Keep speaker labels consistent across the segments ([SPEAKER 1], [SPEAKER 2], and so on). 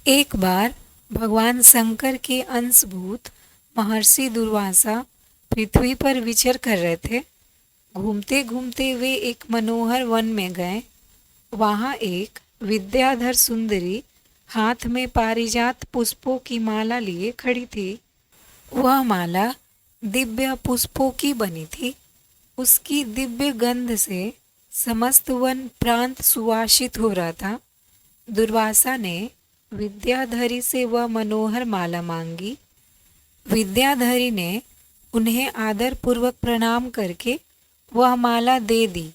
[SPEAKER 1] एक बार भगवान शंकर के अंशभूत महर्षि दुर्वासा पृथ्वी पर विचर कर रहे थे। घूमते घूमते वे एक मनोहर वन में गए। वहाँ एक विद्याधर सुंदरी हाथ में पारिजात पुष्पों की माला लिए खड़ी थी। वह माला दिव्य पुष्पों की बनी थी। उसकी दिव्य गंध से समस्त वन प्रांत सुवासित हो रहा था। दुर्वासा ने विद्याधरी से वह मनोहर माला मांगी। विद्याधरी ने उन्हें आदर पूर्वक प्रणाम करके वह माला दे दी।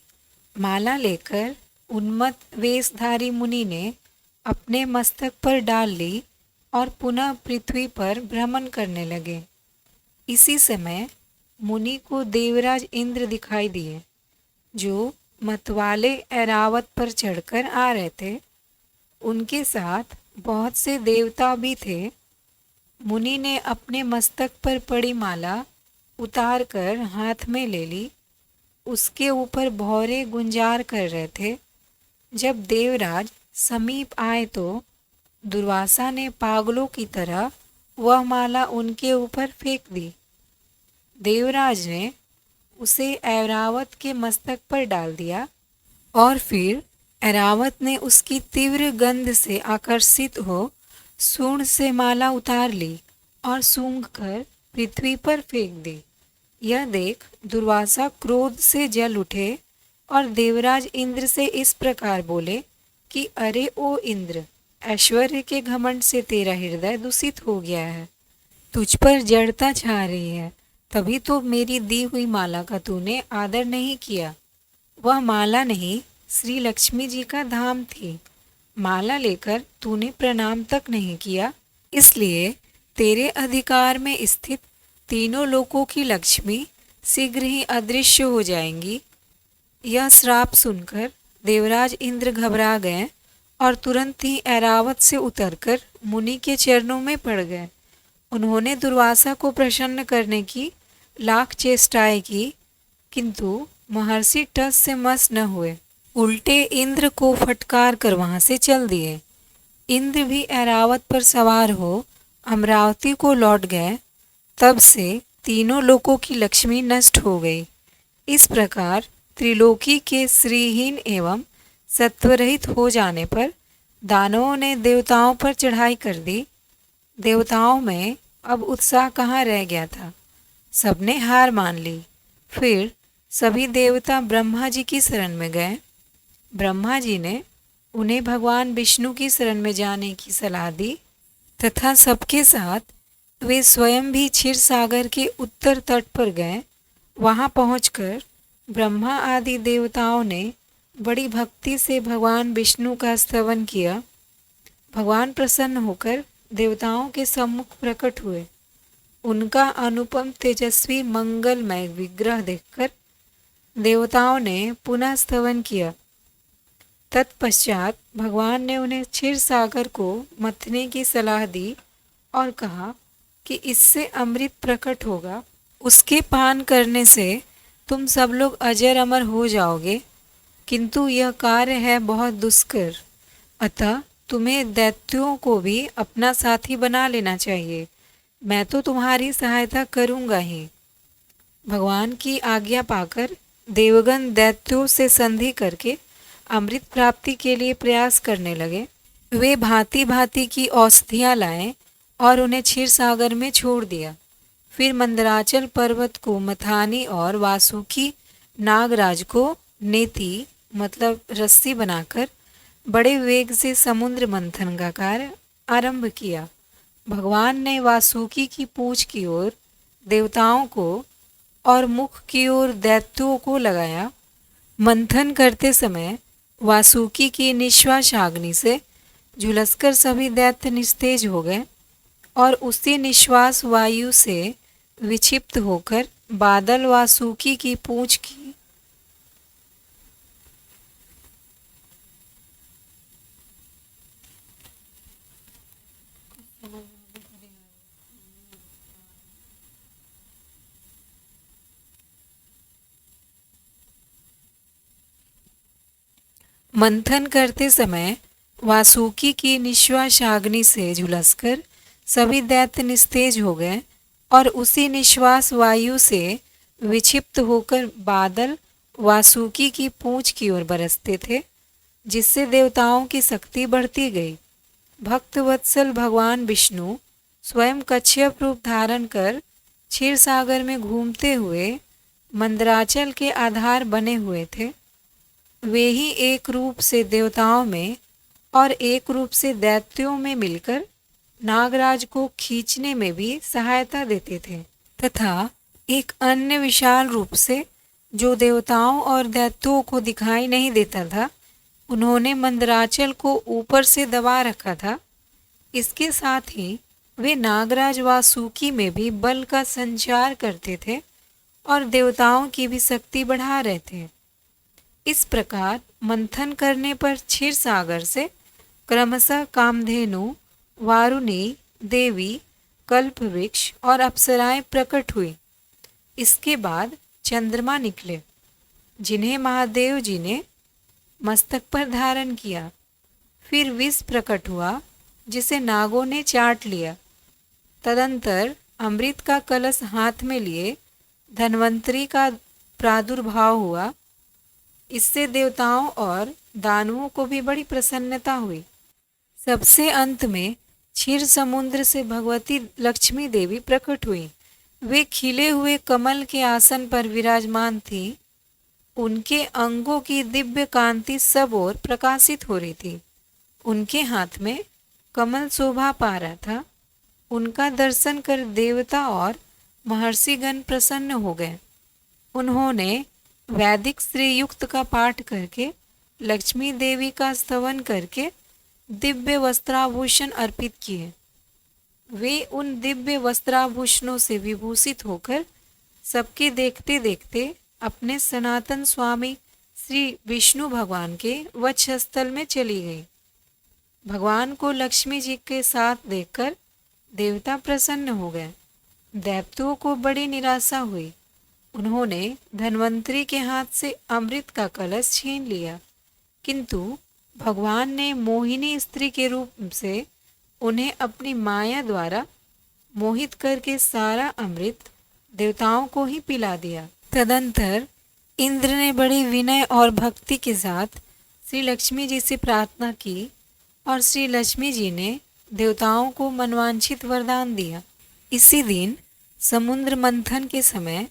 [SPEAKER 1] माला लेकर उन्मत्त वेशधारी मुनि ने अपने मस्तक पर डाल ली और पुनः पृथ्वी पर भ्रमण करने लगे। इसी समय मुनि को देवराज इंद्र दिखाई दिए, जो मतवाले ऐरावत पर चढ़कर आ रहे थे। उनके साथ बहुत से देवता भी थे। मुनि ने अपने मस्तक पर पड़ी माला उतार कर हाथ में ले ली। उसके ऊपर भौरे गुंजार कर रहे थे। जब देवराज समीप आए तो दुर्वासा ने पागलों की तरह वह माला उनके ऊपर फेंक दी। देवराज ने उसे ऐरावत के मस्तक पर डाल दिया और फिर ऐरावत ने उसकी तीव्र गंध से आकर्षित हो सूंड से माला उतार ली और सूंघ कर पृथ्वी पर फेंक दी। यह देख दुर्वासा क्रोध से जल उठे और देवराज इंद्र से इस प्रकार बोले कि अरे ओ इंद्र, ऐश्वर्य के घमंड से तेरा हृदय दूषित हो गया है। तुझ पर जड़ता छा रही है, तभी तो मेरी दी हुई माला का तूने आदर नहीं किया। वह माला नहीं, श्री लक्ष्मी जी का धाम थी। माला लेकर तूने प्रणाम तक नहीं किया, इसलिए तेरे अधिकार में स्थित तीनों लोकों की लक्ष्मी शीघ्र ही अदृश्य हो जाएंगी। यह श्राप सुनकर देवराज इंद्र घबरा गए और तुरंत ही ऐरावत से उतरकर मुनि के चरणों में पड़ गए। उन्होंने दुर्वासा को प्रसन्न करने की लाख चेष्टाएं की, किंतु महर्षि टस से मस न हुए। उल्टे इंद्र को फटकार कर वहां से चल दिए। इंद्र भी ऐरावत पर सवार हो अमरावती को लौट गए। तब से तीनों लोकों की लक्ष्मी नष्ट हो गई। इस प्रकार त्रिलोकी के श्रीहीन एवं सत्वरहित हो जाने पर दानवों ने देवताओं पर चढ़ाई कर दी। देवताओं में अब उत्साह कहाँ रह गया था। सबने हार मान ली। फिर सभी देवता ब्रह्मा जी की शरण में गए। ब्रह्मा जी ने उन्हें भगवान विष्णु की शरण में जाने की सलाह दी तथा सबके साथ वे स्वयं भी क्षीर सागर के उत्तर तट पर गए। वहां पहुंचकर ब्रह्मा आदि देवताओं ने बड़ी भक्ति से भगवान विष्णु का स्तवन किया। भगवान प्रसन्न होकर देवताओं के सम्मुख प्रकट हुए। उनका अनुपम तेजस्वी मंगलमय विग्रह देखकर देवताओं ने पुनः स्तवन किया। तत्पश्चात भगवान ने उन्हें क्षीर सागर को मथने की सलाह दी और कहा कि इससे अमृत प्रकट होगा। उसके पान करने से तुम सब लोग अजर अमर हो जाओगे, किंतु यह कार्य है बहुत दुष्कर। अतः तुम्हें दैत्यों को भी अपना साथी बना लेना चाहिए। मैं तो तुम्हारी सहायता करूंगा ही। भगवान की आज्ञा पाकर देवगण दैत्यों से संधि करके अमृत प्राप्ति के लिए प्रयास करने लगे। वे भांति भांति की औषधियाँ लाए और उन्हें क्षीर सागर में छोड़ दिया। फिर मंदराचल पर्वत को मथानी और वासुकी नागराज को नेति मतलब रस्सी बनाकर बड़े वेग से समुद्र मंथन का कार्य आरंभ किया। भगवान ने वासुकी की पूंछ की ओर देवताओं को और मुख की ओर दैत्यों को लगाया। मंथन करते समय वासुकी की निश्वास अग्नि से झुलसकर सभी दैत्य निस्तेज हो गए और उसी निश्वास वायु से विक्षिप्त होकर बादल वासुकी की पूंछ की मंथन करते समय वासुकी की निश्वासाग्नि से झुलसकर सभी दैत्य निस्तेज हो गए और उसी निश्वास वायु से विक्षिप्त होकर बादल वासुकी की पूंछ की ओर बरसते थे, जिससे देवताओं की शक्ति बढ़ती गई। भक्त वत्सल भगवान विष्णु स्वयं कच्छप रूप धारण कर क्षीर सागर में घूमते हुए मंदराचल के आधार बने हुए थे। वे ही एक रूप से देवताओं में और एक रूप से दैत्यों में मिलकर नागराज को खींचने में भी सहायता देते थे, तथा एक अन्य विशाल रूप से जो देवताओं और दैत्यों को दिखाई नहीं देता था, उन्होंने मंदराचल को ऊपर से दबा रखा था। इसके साथ ही वे नागराज वासुकी में भी बल का संचार करते थे और देवताओं की भी शक्ति बढ़ा रहे थे। इस प्रकार मंथन करने पर क्षीर सागर से क्रमशः कामधेनु, वारुणी देवी, कल्पवृक्ष और अप्सराएं प्रकट हुई। इसके बाद चंद्रमा निकले, जिन्हें महादेव जी ने मस्तक पर धारण किया। फिर विष प्रकट हुआ, जिसे नागों ने चाट लिया। तदंतर अमृत का कलश हाथ में लिए धन्वंतरी का प्रादुर्भाव हुआ। इससे देवताओं और दानवों को भी बड़ी प्रसन्नता हुई। सबसे अंत में क्षीर समुद्र से भगवती लक्ष्मी देवी प्रकट हुई। वे खिले हुए कमल के आसन पर विराजमान थी। उनके अंगों की दिव्य कांति सब ओर प्रकाशित हो रही थी। उनके हाथ में कमल शोभा पा रहा था। उनका दर्शन कर देवता और महर्षिगण प्रसन्न हो गए। उन्होंने वैदिक श्रीयुक्त का पाठ करके लक्ष्मी देवी का स्तवन करके दिव्य वस्त्राभूषण अर्पित किए। वे उन दिव्य वस्त्राभूषणों से विभूषित होकर सबके देखते देखते अपने सनातन स्वामी श्री विष्णु भगवान के वक्षस्थल में चली गई। भगवान को लक्ष्मी जी के साथ देखकर देवता प्रसन्न हो गए। दैत्यों को बड़ी निराशा हुई। उन्होंने धन्वंतरी के हाथ से अमृत का कलश छीन लिया, किंतु भगवान ने मोहिनी स्त्री के रूप से उन्हें अपनी माया द्वारा मोहित करके सारा अमृत देवताओं को ही पिला दिया। तदंतर इंद्र ने बड़ी विनय और भक्ति के साथ श्री लक्ष्मी जी से प्रार्थना की और श्री लक्ष्मी जी ने देवताओं को मनवांछित वरदान दिया। इसी दिन समुद्र मंथन के समय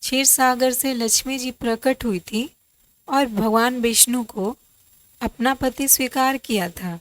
[SPEAKER 1] क्षीर सागर से लक्ष्मी जी प्रकट हुई थी और भगवान विष्णु को अपना पति स्वीकार किया था।